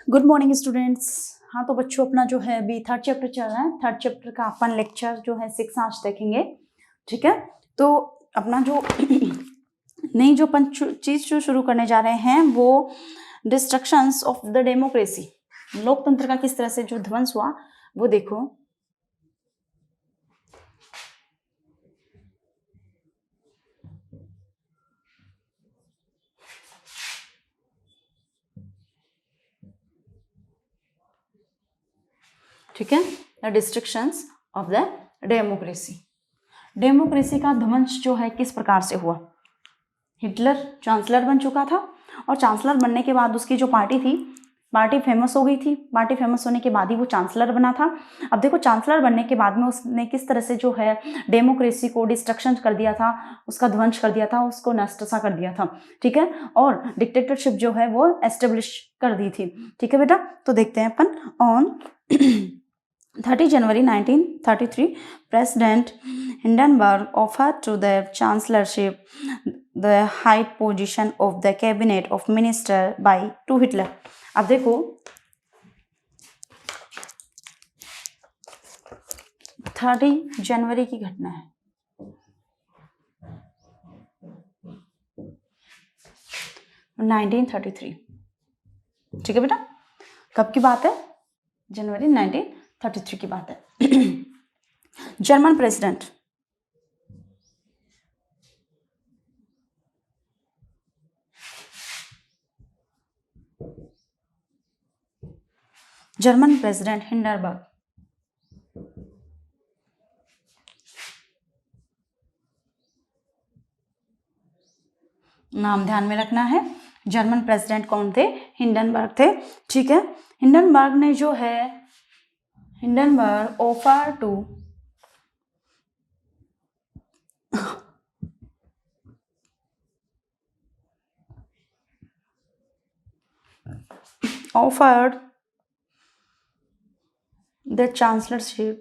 Good morning students. हाँ तो बच्चों, अपना जो है अभी थर्ड चैप्टर चल रहा है। थर्ड चैप्टर का अपन लेक्चर जो है 6 आज देखेंगे। ठीक है, तो अपना जो नई जो अपन चीज जो शुरू करने जा रहे हैं वो डिस्ट्रक्शंस ऑफ द डेमोक्रेसी, लोकतंत्र का किस तरह से जो ध्वंस हुआ वो देखो। ठीक है, the destructions of the democracy. Democracy का ध्वंस जो है किस प्रकार से हुआ। हिटलर चांसलर बन चुका था और चांसलर बनने के बाद उसकी जो पार्टी थी, पार्टी फेमस हो गई थी। पार्टी फेमस होने के बाद ही वो चांसलर बना था। अब देखो, चांसलर बनने के बाद में उसने किस तरह से जो है डेमोक्रेसी को डिस्ट्रक्शन कर दिया था, उसका ध्वंस कर दिया था, उसको नष्ट सा कर दिया था। ठीक है, और डिक्टेटरशिप जो है वो एस्टेब्लिश कर दी थी। ठीक है बेटा, तो देखते हैं अपन on 30 January 1933, President Hindenburg offered to the chancellorship the high position of the cabinet of minister by to Hitler. अब देखो 30 जनवरी की घटना है। नाइनटीन 33। ठीक है बेटा, कब की बात है? जनवरी 1933 की बात है। जर्मन प्रेसिडेंट हिंडनबर्ग नाम ध्यान में रखना है। जर्मन प्रेसिडेंट कौन थे? हिंडनबर्ग थे। ठीक है, हिंडनबर्ग ने जो है Hindenburg offer to offered the chancellorship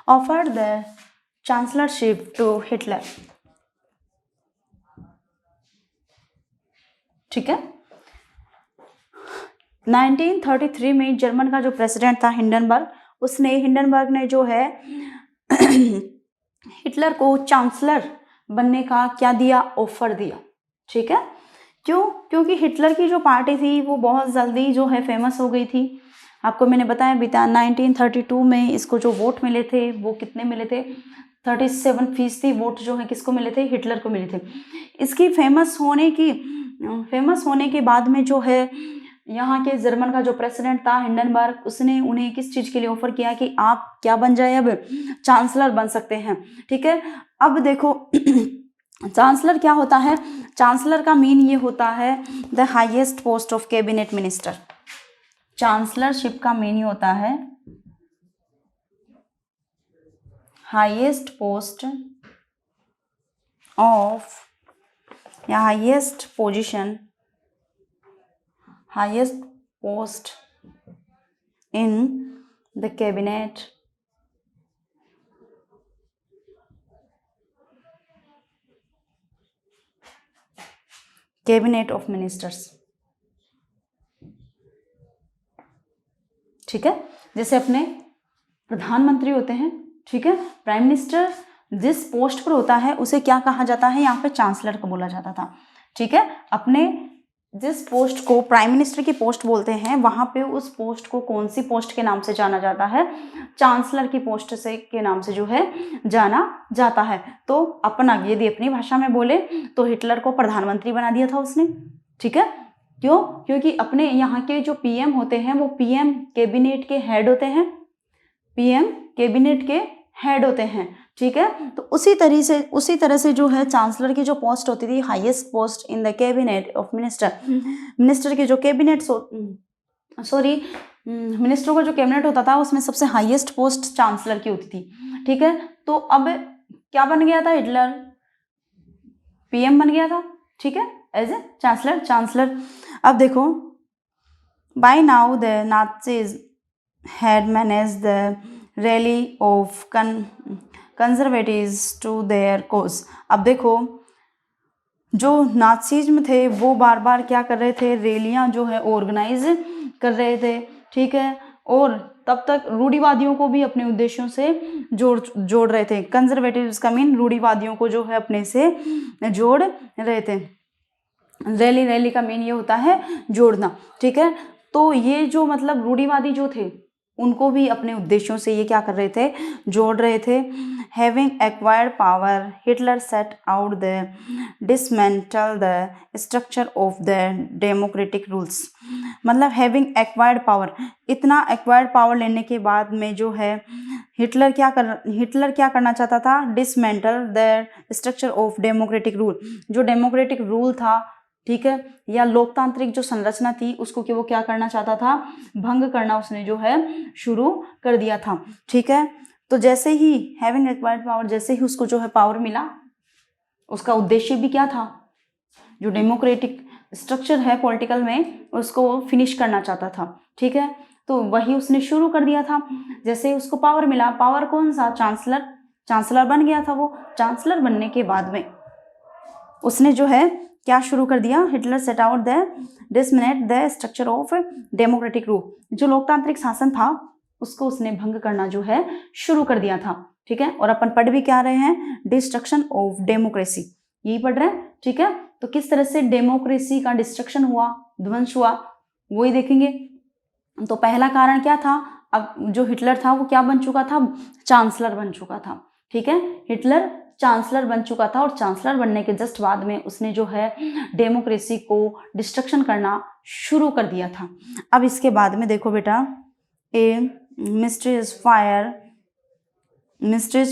offered the chancellorship to Hitler। ठीक है, 1933 में जर्मन का जो प्रेसिडेंट था हिंडनबर्ग, हिंडनबर्ग ने जो है हिटलर को चांसलर बनने का क्या दिया? ऑफर दिया। ठीक है, क्यों? क्योंकि हिटलर की जो पार्टी थी वो बहुत जल्दी जो है फेमस हो गई थी। आपको मैंने बताया बीता 1932 में इसको जो वोट मिले थे वो कितने मिले थे? 37% वोट जो है किसको मिले थे? हिटलर को मिले थे। इसकी फेमस होने के बाद में जो है यहाँ के जर्मन का जो प्रेसिडेंट था हिंडनबर्ग, उसने उन्हें किस चीज के लिए ऑफर किया कि आप क्या बन जाए? अब चांसलर बन सकते हैं। ठीक है, अब देखो चांसलर क्या होता है? चांसलर का मीन ये होता है the highest post of cabinet minister. Chancellorship का मीन ये होता है हाईएस्ट पोस्ट ऑफ या highest position, highest post in the cabinet of ministers. ठीक है, जैसे अपने प्रधानमंत्री होते हैं, ठीक है, प्राइम मिनिस्टर जिस पोस्ट पर होता है उसे क्या कहा जाता है? यहाँ पे चांसलर को बोला जाता था। ठीक है, अपने जिस पोस्ट को प्राइम मिनिस्टर की पोस्ट बोलते हैं वहां पे उस पोस्ट को कौन सी पोस्ट के नाम से जाना जाता है? चांसलर की पोस्ट से के नाम से जो है जाना जाता है। तो अपन आगे यदि अपनी भाषा में बोले तो हिटलर को प्रधानमंत्री बना दिया था उसने। ठीक है, क्यों? क्योंकि अपने यहाँ के जो पीएम होते हैं वो पीएम कैबिनेट के हेड होते हैं, पीएम कैबिनेट के हेड होते हैं। ठीक है, तो उसी तरह से जो है चांसलर की जो पोस्ट होती थी, highest post in the cabinet of minister के जो कैबिनेट मिनिस्टर का जो कैबिनेट होता था उसमें सबसे हाईएस्ट पोस्ट चांसलर की होती थी। ठीक है, तो अब क्या बन गया था? हिटलर पीएम बन गया था। ठीक है, एज ए चांसलर। अब देखो, by now the Nazis had managed the rally of conservatives to their cause. अब देखो जो नाथसिज्म थे वो बार बार क्या कर रहे थे, रैलियां जो है ऑर्गेनाइज कर रहे थे, ठीक है, और तब तक रूढ़िवादियों को भी अपने उद्देश्यों से जोड़ रहे थे। कंजर्वेटिव्स का मीन रूढ़िवादियों को जो है अपने से जोड़ रहे थे। रैली का मीन ये होता है जोड़ना, ठीक है। तो ये जो मतलब रूढ़िवादी जो थे उनको भी अपने उद्देश्यों से ये क्या कर रहे थे, जोड़ रहे थे। Having acquired power Hitler set out the dismantle the structure of the democratic rules. मतलब हैविंग एक्वायर्ड पावर, इतना एक्वायर्ड पावर लेने के बाद में जो है हिटलर क्या करना चाहता था, dismantle the structure of democratic rule. जो डेमोक्रेटिक रूल था, ठीक है, या लोकतांत्रिक जो संरचना थी उसको कि वो क्या करना चाहता था, भंग करना उसने जो है शुरू कर दिया था, ठीक है। तो जैसे ही हैविंग एक्वायर्ड पावर, जैसे ही उसको जो है पावर मिला, उसका उद्देश्य भी क्या था, जो डेमोक्रेटिक स्ट्रक्चर है पॉलिटिकल में उसको फिनिश करना चाहता था, ठीक है। तो वही उसने शुरू कर दिया था। जैसे ही उसको पावर मिला, पावर कौन सा, चांसलर बन गया था वो। चांसलर बनने के बाद में उसने जो है क्या शुरू कर दिया, Hitler set out the disseminate the structure of democratic rule. जो लोकतांत्रिक शासन था उसको उसने भंग करना जो है शुरू कर दिया था, ठीक है। और अपन पढ़ भी क्या रहे हैं, डिस्ट्रक्शन ऑफ डेमोक्रेसी, यही पढ़ रहे हैं, ठीक है। तो किस तरह से डेमोक्रेसी का डिस्ट्रक्शन हुआ, ध्वंस हुआ, वही देखेंगे। तो पहला कारण क्या था, अब जो हिटलर था वो क्या बन चुका था, चांसलर बन चुका था, ठीक है। हिटलर चांसलर बन चुका था और चांसलर बनने के जस्ट बाद में उसने जो है डेमोक्रेसी को डिस्ट्रक्शन करना शुरू कर दिया था। अब इसके बाद में देखो बेटा, a mysterious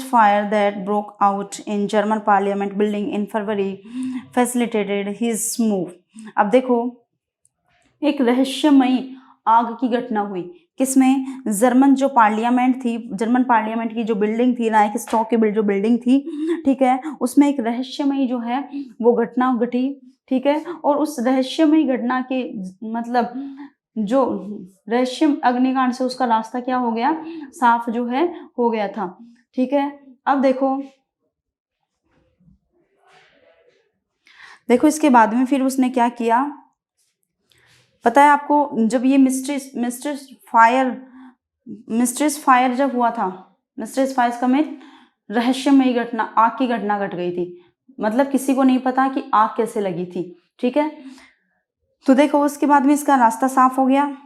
fire that broke out in German parliament building in February facilitated his move. अब देखो एक रहस्यमयी आग की घटना हुई, किसमें, जर्मन जो पार्लियामेंट थी, जर्मन पार्लियामेंट की जो बिल्डिंग थी, नाइक स्टॉक की जो बिल्डिंग थी, ठीक है, उसमें एक रहस्यमयी जो है वो घटना घटी, ठीक है। और उस रहस्यमयी घटना के मतलब जो रहस्य अग्निकांड से उसका रास्ता क्या हो गया, साफ जो है हो गया था, ठीक है। अब देखो इसके बाद में फिर उसने क्या किया, पता है आपको, जब ये मिस्ट्रेस फायर जब हुआ था, मिस्ट्रेस फायर का में रहस्यमयी घटना, आग की घटना घट गई थी। मतलब किसी को नहीं पता कि आग कैसे लगी थी, ठीक है। तो देखो उसके बाद में इसका रास्ता साफ हो गया।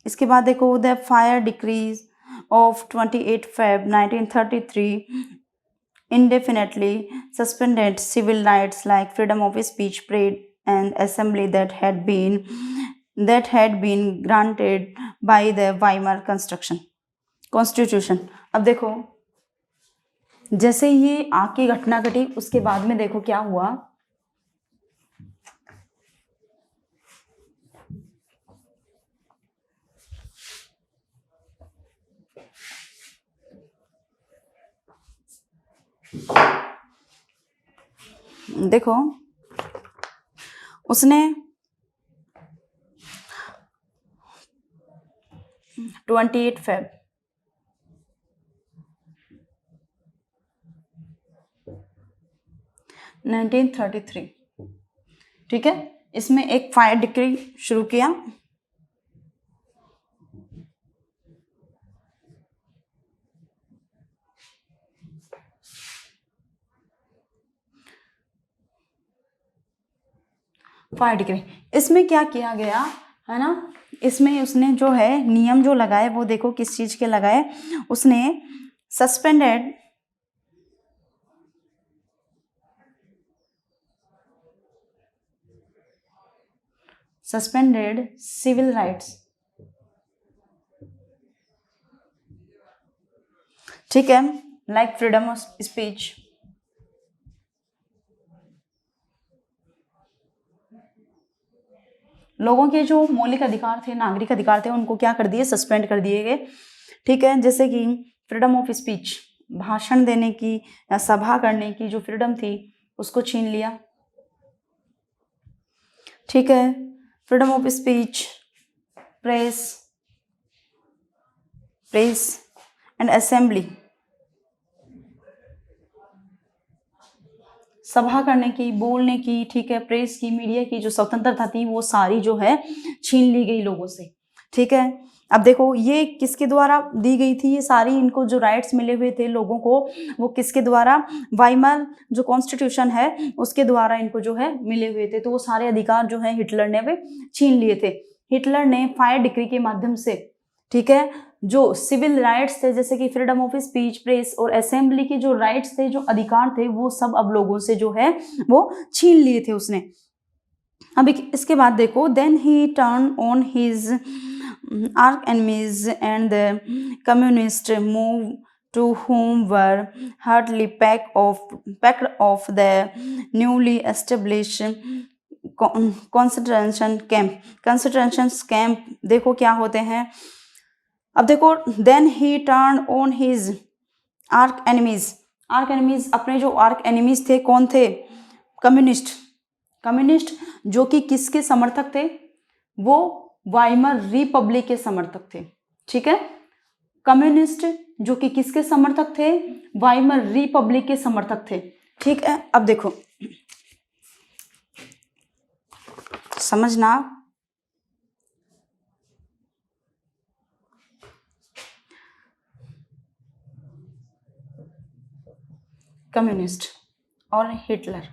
इसके बाद देखो the fire decrease of 28 Feb 1933 indefinitely suspended civil rights like freedom of speech, parade and assembly that had been granted by the Weimar Constitution। अब देखो जैसे ये आग की घटना घटी उसके बाद में देखो क्या हुआ, देखो उसने 28 Feb 1933, ठीक है, इसमें एक फायर डिक्री शुरू किया। फायर डिक्री, इसमें क्या किया गया है ना, इसमें उसने जो है नियम जो लगाए वो देखो किस चीज के लगाए, उसने सस्पेंडेड सिविल राइट्स, ठीक है, लाइक फ्रीडम ऑफ स्पीच, लोगों के जो मौलिक अधिकार थे, नागरिक अधिकार थे, उनको क्या कर दिए, सस्पेंड कर दिए गए, ठीक है। जैसे कि फ्रीडम ऑफ स्पीच, भाषण देने की या सभा करने की जो फ्रीडम थी उसको छीन लिया, ठीक है। Freedom of speech, press and assembly, सभा करने की, बोलने की, ठीक है, प्रेस की, मीडिया की जो स्वतंत्रता थी वो सारी जो है छीन ली गई लोगों से, ठीक है। अब देखो ये किसके द्वारा दी गई थी, ये सारी इनको जो राइट्स मिले हुए थे लोगों को, वो किसके द्वारा, वाइमर जो कॉन्स्टिट्यूशन है उसके द्वारा इनको जो है मिले हुए थे। तो वो सारे अधिकार जो है हिटलर ने वे छीन लिए थे। हिटलर ने फायर डिक्री के माध्यम से, ठीक है, जो सिविल राइट्स थे जैसे कि फ्रीडम ऑफ स्पीच, प्रेस और असेंबली के जो राइट्स थे, जो अधिकार थे, वो सब अब लोगों से जो है वो छीन लिए थे उसने। अब इसके बाद देखो, then he turn on his arch enemies and the communist move to whom were hardly packed of the newly established concentration camp। देखो क्या होते हैं, अब देखो, then he turn on his arch enemies अपने जो आर्क एनिमीज थे कौन थे, कम्युनिस्ट जो कि किसके समर्थक थे, वो वाइमर रिपब्लिक के समर्थक थे, ठीक है। कम्युनिस्ट जो कि किसके समर्थक थे, वाइमर रिपब्लिक के समर्थक थे, ठीक है। अब देखो समझना, कम्युनिस्ट और हिटलर,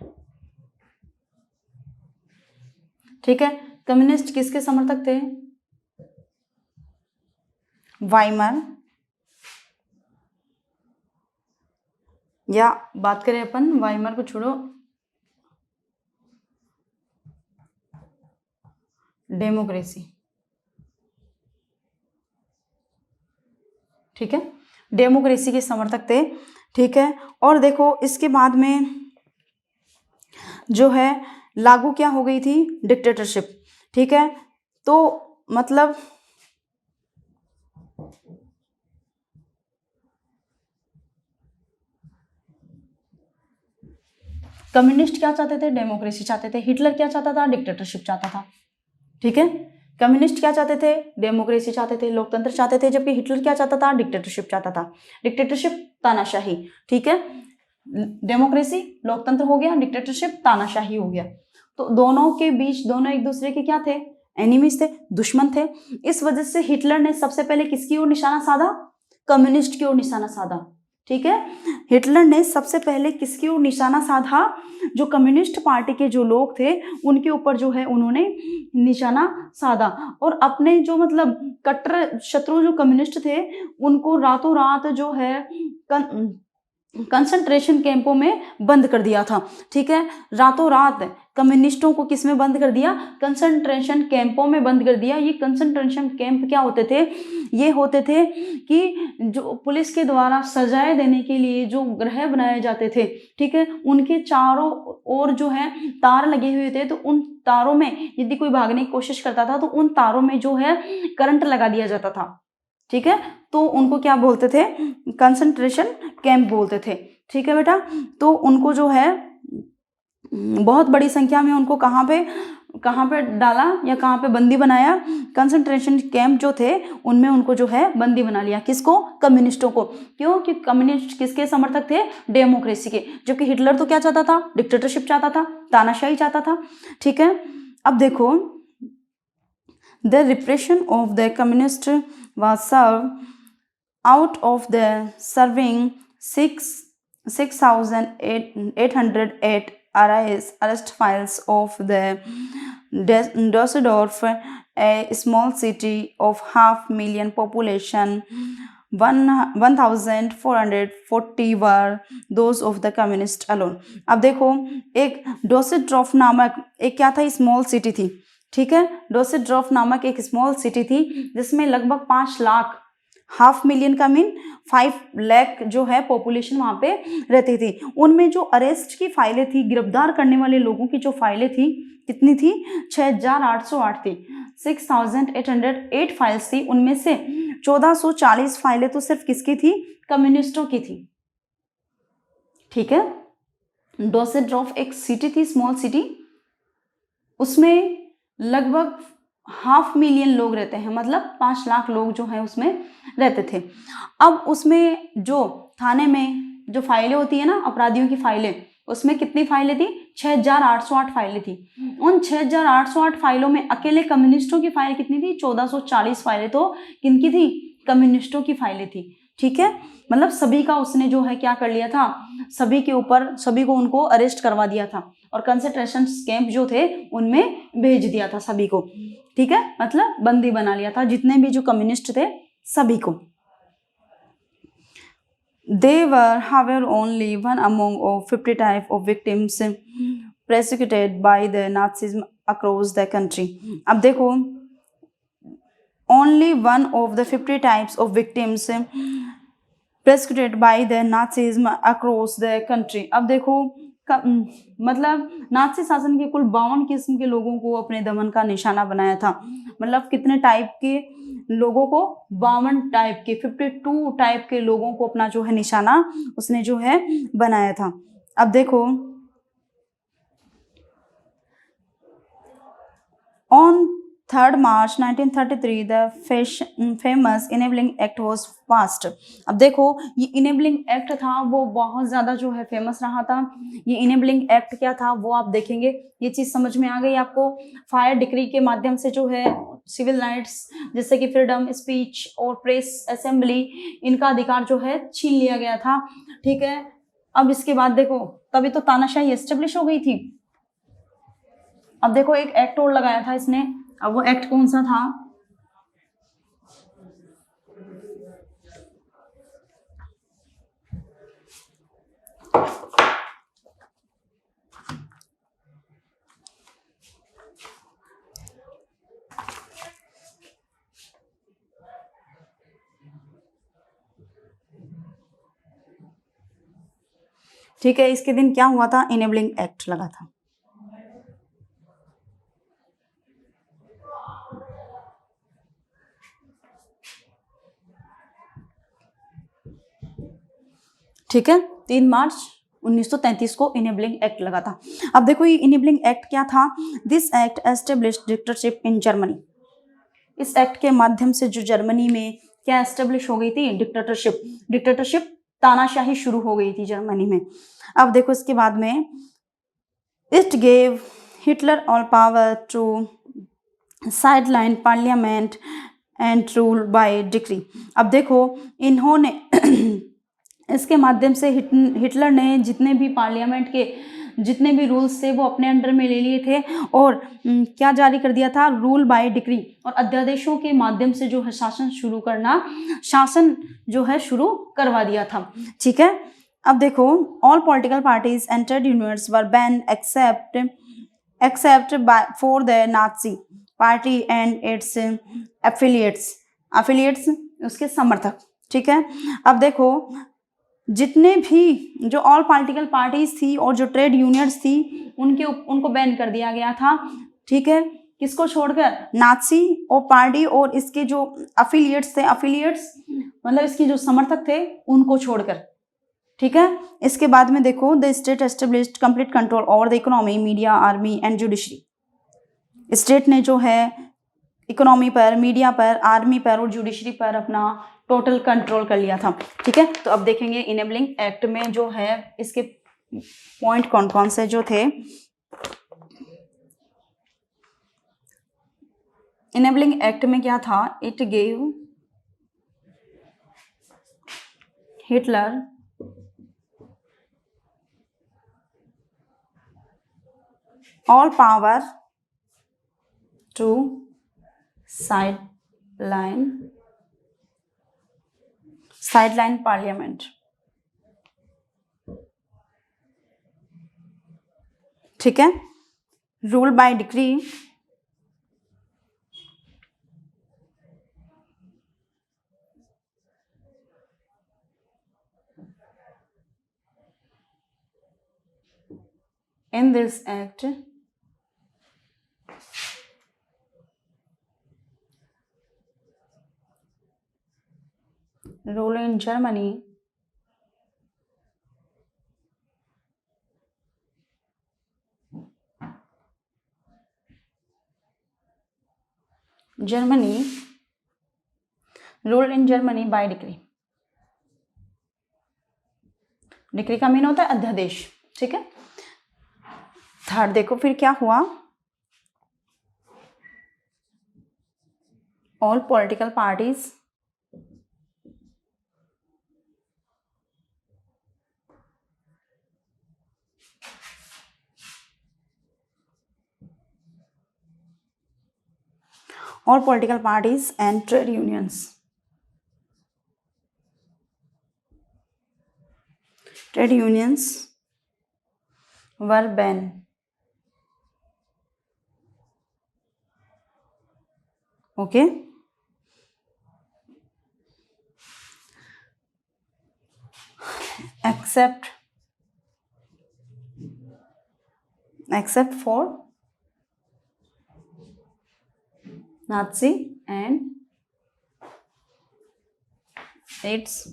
ठीक है। कम्युनिस्ट किसके समर्थक थे, वाइमर, या बात करें अपन वाइमर को छोड़ो, डेमोक्रेसी, ठीक है, डेमोक्रेसी के समर्थक थे, ठीक है। और देखो इसके बाद में जो है लागू क्या हो गई थी, डिक्टेटरशिप, ठीक है। तो मतलब कम्युनिस्ट क्या चाहते थे, डेमोक्रेसी चाहते थे, हिटलर क्या चाहता था, डिक्टेटरशिप चाहता था, ठीक है। कम्युनिस्ट क्या चाहते थे, डेमोक्रेसी चाहते थे, लोकतंत्र चाहते थे, जबकि हिटलर क्या चाहता था, डिक्टेटरशिप चाहता था। डिक्टेटरशिप तानाशाही, ठीक है, डेमोक्रेसी लोकतंत्र हो गया, डिक्टेटरशिप तानाशाही हो गया। तो दोनों के बीच, दोनों एक दूसरे के क्या थे, एनिमीज थे, दुश्मन थे। इस वजह से हिटलर ने सबसे पहले किसकी ओर निशाना साधा, कम्युनिस्ट की ओर निशाना साधा, ठीक है। हिटलर ने सबसे पहले किसकी ओर निशाना साधा, जो कम्युनिस्ट पार्टी के जो लोग थे उनके ऊपर जो है उन्होंने निशाना साधा, और अपने जो मतलब कट्टर शत्रु जो कम्युनिस्ट थे उनको रातों रात जो है कंसंट्रेशन कैंपों में बंद कर दिया था, ठीक है। रातों रात कम्युनिस्टों को किस में बंद कर दिया, कंसंट्रेशन कैंपों में बंद कर दिया। ये कंसंट्रेशन कैंप क्या होते थे, ये होते थे कि जो पुलिस के द्वारा सजाएं देने के लिए जो गृह बनाए जाते थे, ठीक है, उनके चारों ओर जो है तार लगे हुए थे, तो उन तारों में यदि कोई भागने की कोशिश करता था तो उन तारों में जो है करंट लगा दिया जाता था, ठीक है। तो उनको क्या बोलते थे, कंसंट्रेशन कैंप बोलते थे, ठीक है बेटा। तो उनको जो है बहुत बड़ी संख्या में उनको कहाँ पे डाला या कहाँ पे बंदी बनाया, कंसंट्रेशन कैंप जो थे उनमें उनको जो है बंदी बना लिया। किसको, कम्युनिस्टों को। क्यों कि कम्युनिस्ट किसके समर्थक थे, डेमोक्रेसी के, जबकि हिटलर तो क्या चाहता था, डिक्टेटरशिप चाहता था, तानाशाही चाहता था, ठीक है। अब देखो, the repression of the communist was served out of the serving 6,808 arrest files of the Düsseldorf, a small city of 500,000 population. 1,440 were those of the communist alone। अब देखो, एक डोसेड्रॉफ नामक एक क्या था, स्मॉल सिटी थी, ठीक है। डोसेड्रॉफ नामक एक स्मॉल सिटी थी जिसमें लगभग 5 लाख, 500,000 का मीन 5 लाख जो है पॉपुलेशन वहां पे रहती थी। उनमें जो अरेस्ट की फाइलें थी, गिरफ्तार करने वाले लोगों की जो फाइलें थी, कितनी थी, 6,808 थी, 6,808 फाइल्स थी। उनमें से 1,440 फाइलें तो सिर्फ किसकी थी, कम्युनिस्टों की थी, ठीक है। डोसेड्रॉफ एक सिटी थी, स्मॉल सिटी, उसमें लगभग 500,000 लोग रहते हैं, मतलब 5 लाख लोग जो है उसमें रहते थे। अब उसमें जो थाने में जो फाइलें होती है ना, अपराधियों की फाइलें, उसमें कितनी फाइलें थी? 6,808 फाइलें थी। उन 6,808 फाइलों में अकेले कम्युनिस्टों की फाइल कितनी थी? 1,440 फाइलें तो किनकी थी? कम्युनिस्टों की फाइलें थी। ठीक है, मतलब सभी का उसने जो है क्या कर लिया था, सभी के ऊपर, सभी को उनको अरेस्ट करवा दिया था और कंसंट्रेशन कैंप जो थे उनमें भेज दिया था सभी को। ठीक है, मतलब बंदी बना लिया था जितने भी जो कम्युनिस्ट थे सभी को। They were, however, only one among of 50 types of victims persecuted by the Nazism across the country. अब देखो, only one of the 50 types of victims persecuted by the Nazism across the country. अब देखो मतलब Nazi शासन के कुल 52 किस्म के लोगों को अपने दमन का निशाना बनाया था। मतलब कितने टाइप के लोगों को? 52 टाइप के, 52 टाइप के लोगों को अपना जो है निशाना उसने जो है बनाया था। अब देखो, on 3rd March 1933 the famous enabling act was passed. अब देखो, ये इनेबलिंग एक्ट था वो बहुत ज़्यादा जो है फेमस रहा था। ये इनेबलिंग एक्ट क्या था वो आप देखेंगे, ये चीज़ समझ में आ गई आपको। फायर डिक्री के माध्यम से जो है सिविल राइट्स जैसे कि फ्रीडम स्पीच और प्रेस असेंबली, इनका अधिकार जो है छीन लिया गया था। ठीक है, अब इसके बाद देखो, तभी तो तानाशाही एस्टेब्लिश हो गई थी। अब देखो, एक एक्ट और लगाया था इसने। अब वो एक्ट कौन सा था? ठीक है, इसके दिन क्या हुआ था? इनेबलिंग एक्ट लगा था। ठीक है, 3 मार्च 1933 को इनेबलिंग एक्ट लगा था। अब देखो, ये इनेबलिंग एक्ट क्या था? This act established dictatorship in Germany. इस एक्ट के माध्यम से जो जर्मनी में क्या एस्टेब्लिश हो गई थी? डिक्टेटरशिप। डिक्टेटरशिप, तानाशाही शुरू हो गई थी जर्मनी में। अब देखो, इसके बाद में it gave Hitler all power to sideline parliament and rule by decree. अब देखो, इन्होंने इसके माध्यम से हिटलर ने जितने भी पार्लियामेंट के जितने भी रूल्स थे वो अपने अंडर में ले लिए थे और क्या जारी कर दिया था? रूल बाय डिक्री, और अध्यादेशों के माध्यम से जो है शासन जो है शुरू करवा दिया था। ठीक है, अब देखो, all political parties entered unions were ban except for the Nazi party and it's affiliates उसके समर्थक। ठीक है, अब देखो, जितने भी जो ऑल पॉलिटिकल पार्टीज थी और जो ट्रेड यूनियंस थी उनको बैन कर दिया गया था। ठीक है, किसको छोड़कर? नाजी और पार्टी और इसके जो अफिलिएट्स थे, अफिलिएट्स मतलब इसके जो समर्थक थे उनको छोड़कर। ठीक है, इसके बाद में देखो, the state established complete control over the economy, media, army and judiciary. State ने जो है इकोनॉमी पर, मीडिया पर, आर्मी पर और जुडिशरी पर अपना टोटल कंट्रोल कर लिया था। ठीक है, तो अब देखेंगे इनेबलिंग एक्ट में जो है इसके पॉइंट कौन कौन से जो थे। इनेबलिंग एक्ट में क्या था? It gave Hitler all power to sideline parliament। ठीक है, rule by decree in this act rule in Germany Germany ruled in Germany by decree. Decree का मीन होता है अध्यादेश, ठीक है। थर्ड देखो फिर क्या हुआ, all political parties and trade unions were banned. Okay. Except for Nazi and its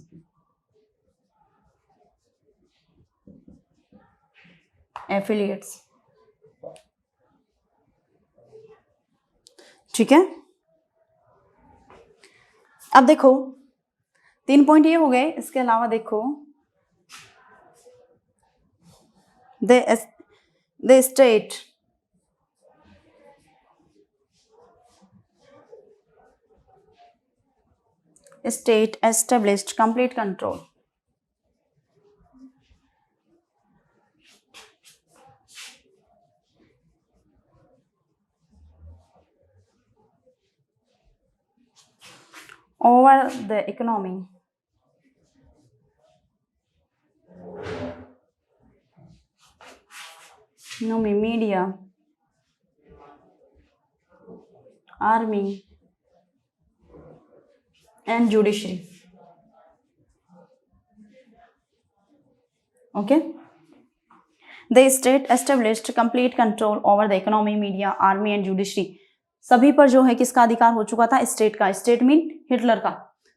affiliates, ठीक है। अब देखो 3 पॉइंट ये हो गए, इसके अलावा देखो the state established complete control over the economy, media, army and judiciary. Okay. The state established complete control over the economy, media, army and judiciary. सभी पर जो है किसका अधिकार हो चुका था, स्टेट का। स्टेट मीन हिटलर का,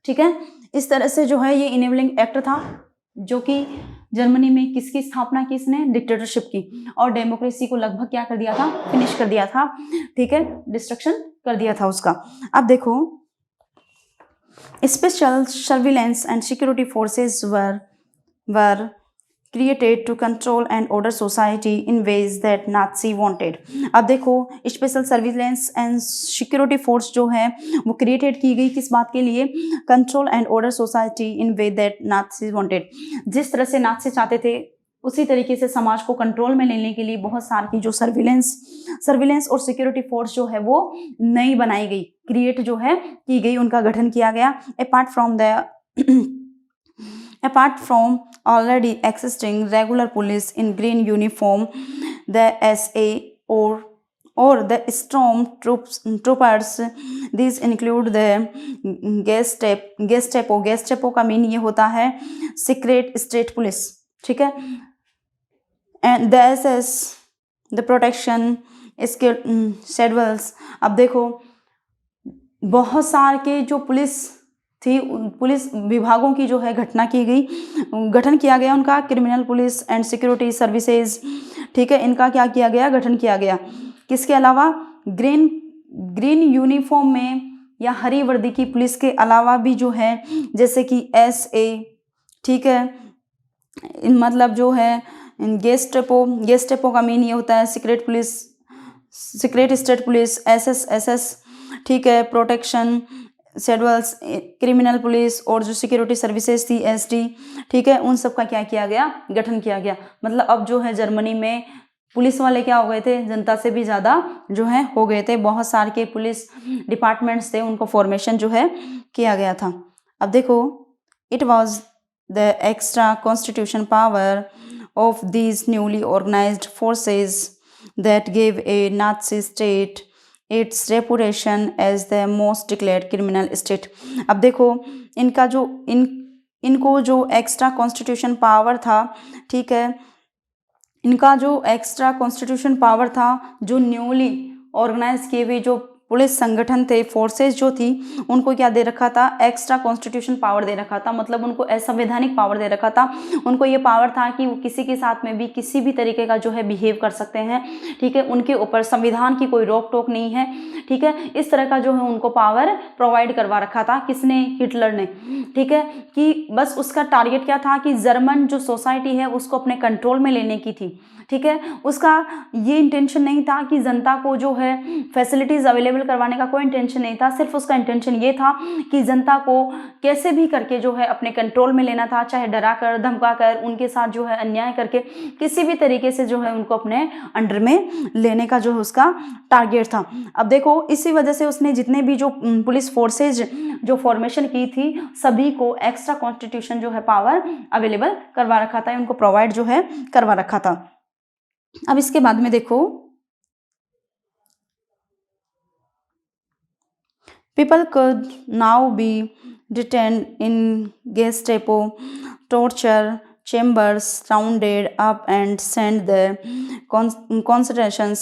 ठीक है। इस तरह से जो है ये इनेबलिंग एक्ट था, जो कि जर्मनी में किसकी स्थापना की इसने, डिक्टेटरशिप की, और डेमोक्रेसी को लगभग क्या कर दिया था, फिनिश कर दिया था, ठीक है, डिस्ट्रक्शन कर दिया था उसका। अब देखो special surveillance and security forces were created to control and order society in ways that Nazi wanted. अब देखो special surveillance and security force जो है वो क्रिएटेड की गई किस बात के लिए, control and order society in way that Nazis wanted. जिस तरह से नाथी चाहते थे उसी तरीके से समाज को कंट्रोल में लेने के लिए बहुत सारी की जो सर्विलेंस और सिक्योरिटी फोर्स जो है वो नई बनाई गई, क्रिएट जो है की गई, उनका गठन किया गया। Apart from already existing regular police in green uniform, the SA or the stormtroopers, these include the Gestapo का मीन ये होता है सीक्रेट स्टेट पुलिस, ठीक है, and the SS, the protection schedules। अब देखो बहुत सारे के जो पुलिस विभागों की जो है गठन किया गया, उनका criminal police and security services, ठीक है, इनका क्या किया गया, गठन किया गया। किसके अलावा, ग्रीन यूनिफॉर्म में या हरी वर्दी की पुलिस के अलावा भी जो है जैसे कि SA, ठीक है, मतलब जो है गेस्टेपो का मीन ये होता है सीक्रेट स्टेट पुलिस, SS, ठीक है, प्रोटेक्शन शेड्यूल्स, क्रिमिनल पुलिस और जो सिक्योरिटी सर्विसेज थी SD, ठीक है, उन सब का क्या किया गया, गठन किया गया। मतलब अब जो है जर्मनी में पुलिस वाले क्या हो गए थे, जनता से भी ज़्यादा जो है हो गए थे। बहुत सारे के पुलिस डिपार्टमेंट्स थे, उनको फॉर्मेशन जो है किया गया था। अब देखो it was the extra constitution power of these newly organised forces that give a Nazi state its reputation as the most declared criminal state. अब देखो इनका जो इनको जो एक्स्ट्रा कॉन्स्टिट्यूशन पावर था, ठीक है, इनका जो एक्स्ट्रा कॉन्स्टिट्यूशन पावर था, जो न्यूली ऑर्गेनाइज किए हुए जो पुलिस संगठन थे, फोर्सेज जो थी, उनको क्या दे रखा था, एक्स्ट्रा कॉन्स्टिट्यूशन पावर दे रखा था, मतलब उनको असंवैधानिक पावर दे रखा था। उनको ये पावर था कि वो किसी के साथ में भी किसी भी तरीके का जो है बिहेव कर सकते हैं, ठीक है, उनके ऊपर संविधान की कोई रोक टोक नहीं है, ठीक है, इस तरह का जो है उनको पावर प्रोवाइड करवा रखा था। किसने, हिटलर ने, ठीक है, कि बस उसका टारगेट क्या था कि जर्मन जो सोसाइटी है उसको अपने कंट्रोल में लेने की थी, ठीक है। उसका ये इंटेंशन नहीं था कि जनता को जो है फैसिलिटीज अवेलेबल करवाने का कोई इंटेंशन नहीं था, सिर्फ उसका इंटेंशन ये था कि जनता को कैसे भी करके जो है अपने कंट्रोल में लेना था, चाहे डरा कर, धमका कर, उनके साथ जो है अन्याय करके, किसी भी तरीके से जो है उनको अपने अंडर में लेने का जो है उसका टारगेट था। अब देखो, इसी वजह से उसने जितने भी जो पुलिस फोर्सेज जो फॉर्मेशन की थी, सभी को एक्स्ट्रा कॉन्स्टिट्यूशन जो है पावर अवेलेबल करवा रखा था, उनको प्रोवाइड जो है करवा रखा था। अब इसके बाद में देखो, people could now be detained in Gestapo torture chambers, rounded up and sent the concentration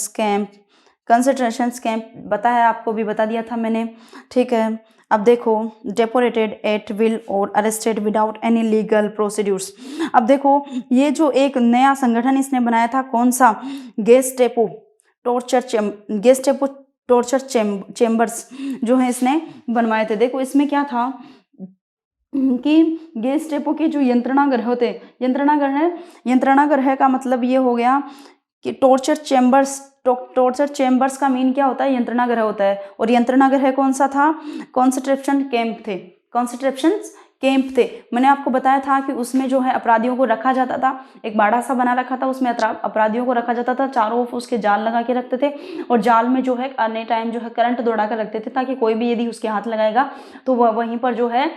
camp बताया, आपको भी बता दिया था मैंने, ठीक है। अब देखो, डेपोरेटेड एट विल और arrested without any legal procedures. अब देखो, ये जो एक नया संगठन इसने बनाया था, कौन सा, गेस्टेपो टॉर्चर चेम्बर्स जो है इसने बनवाए थे। देखो इसमें क्या था कि गेस्टेपो के जो यंत्रणागृह होते, यंत्रणागृह का मतलब ये हो गया कि टॉर्चर चेम्बर्स का मीन क्या होता है, यंत्रणागृह होता है। और यंत्रणागृह कौन सा था, कॉन्सेंट्रेशन कैंप थे। मैंने आपको बताया था कि उसमें जो है अपराधियों को रखा जाता था, एक बाड़ा सा बना रखा था, उसमें अपराधियों को रखा जाता था, चारों ओर उसके जाल लगा के रखते थे, और जाल में जो है अन्य टाइम जो है करंट दौड़ा कर रखते थे, ताकि कोई भी यदि उसके हाथ लगाएगा तो वह वहीं पर जो है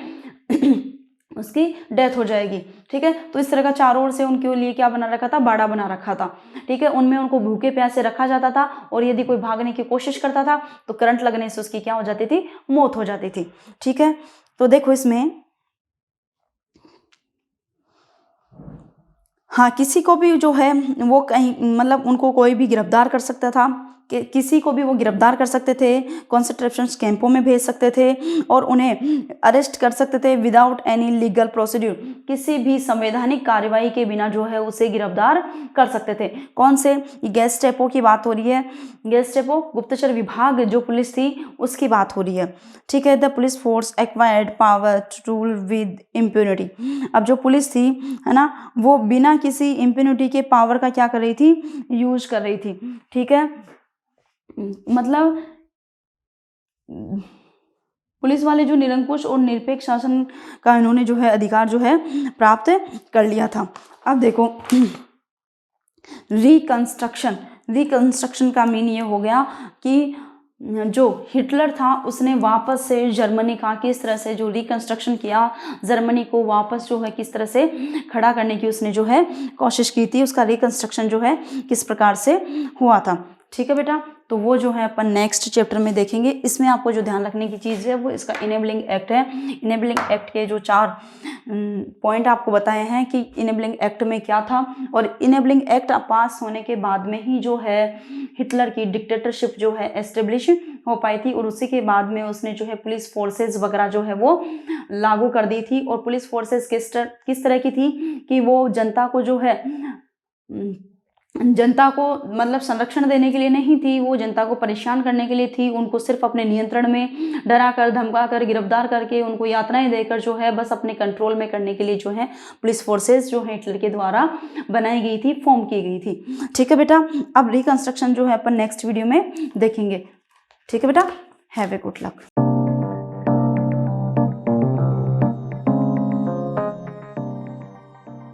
उसकी डेथ हो जाएगी, ठीक है। तो इस तरह का चारों ओर से उनके लिए क्या बना रखा था, बाड़ा बना रखा था, ठीक है। उनमें उनको भूखे प्यासे रखा जाता था, और यदि कोई भागने की कोशिश करता था तो करंट लगने से उसकी क्या हो जाती थी, मौत हो जाती थी, ठीक है। तो देखो इसमें, हाँ, किसी को भी जो है वो कहीं, मतलब उनको कोई भी गिरफ्तार कर सकता था, किसी को भी वो गिरफ्तार कर सकते थे, कॉन्सेंट्रेशन कैंपों में भेज सकते थे, और उन्हें अरेस्ट कर सकते थे विदाउट एनी लीगल प्रोसीड्यूर, किसी भी संवैधानिक कार्रवाई के बिना जो है उसे गिरफ्तार कर सकते थे। कौन से, गेस्टेपो की बात हो रही है, गेस्टेपो गुप्तचर विभाग जो पुलिस थी उसकी बात हो रही है, ठीक है। The police force acquired power to rule with impunity. अब जो पुलिस थी, है ना, वो बिना किसी इम्प्यूनिटी के पावर का क्या कर रही थी, यूज कर रही थी, ठीक है। मतलब पुलिस वाले जो निरंकुश और निरपेक्ष शासन का इन्होंने जो है अधिकार जो है प्राप्त कर लिया था। अब देखो, रिकंस्ट्रक्शन का मीन ये हो गया कि जो हिटलर था उसने वापस से जर्मनी का किस तरह से जो रिकंस्ट्रक्शन किया, जर्मनी को वापस जो है किस तरह से खड़ा करने की उसने जो है कोशिश की थी, उसका रिकंस्ट्रक्शन जो है किस प्रकार से हुआ था, ठीक है बेटा। तो वो जो है अपन नेक्स्ट चैप्टर में देखेंगे। इसमें आपको जो ध्यान रखने की चीज़ है वो इसका इनेबलिंग एक्ट है। इनेबलिंग एक्ट के जो 4 पॉइंट आपको बताए हैं कि इनेबलिंग एक्ट में क्या था, और इनेबलिंग एक्ट पास होने के बाद में ही जो है हिटलर की डिक्टेटरशिप जो है एस्टेब्लिश हो पाई थी, और उसी के बाद में उसने जो है पुलिस फोर्सेज वगैरह जो है वो लागू कर दी थी। और पुलिस फोर्सेज किस तरह की थी कि वो जनता को जो है, जनता को मतलब संरक्षण देने के लिए नहीं थी, वो जनता को परेशान करने के लिए थी। उनको सिर्फ अपने नियंत्रण में डरा कर, धमका कर, गिरफ्तार करके, उनको यातनाएं देकर जो है बस अपने कंट्रोल में करने के लिए जो है पुलिस फोर्सेस जो है हिटलर के द्वारा बनाई गई थी, फॉर्म की गई थी, ठीक है बेटा। अब रिकंस्ट्रक्शन जो है अपन नेक्स्ट वीडियो में देखेंगे, ठीक है बेटा। Have a good luck.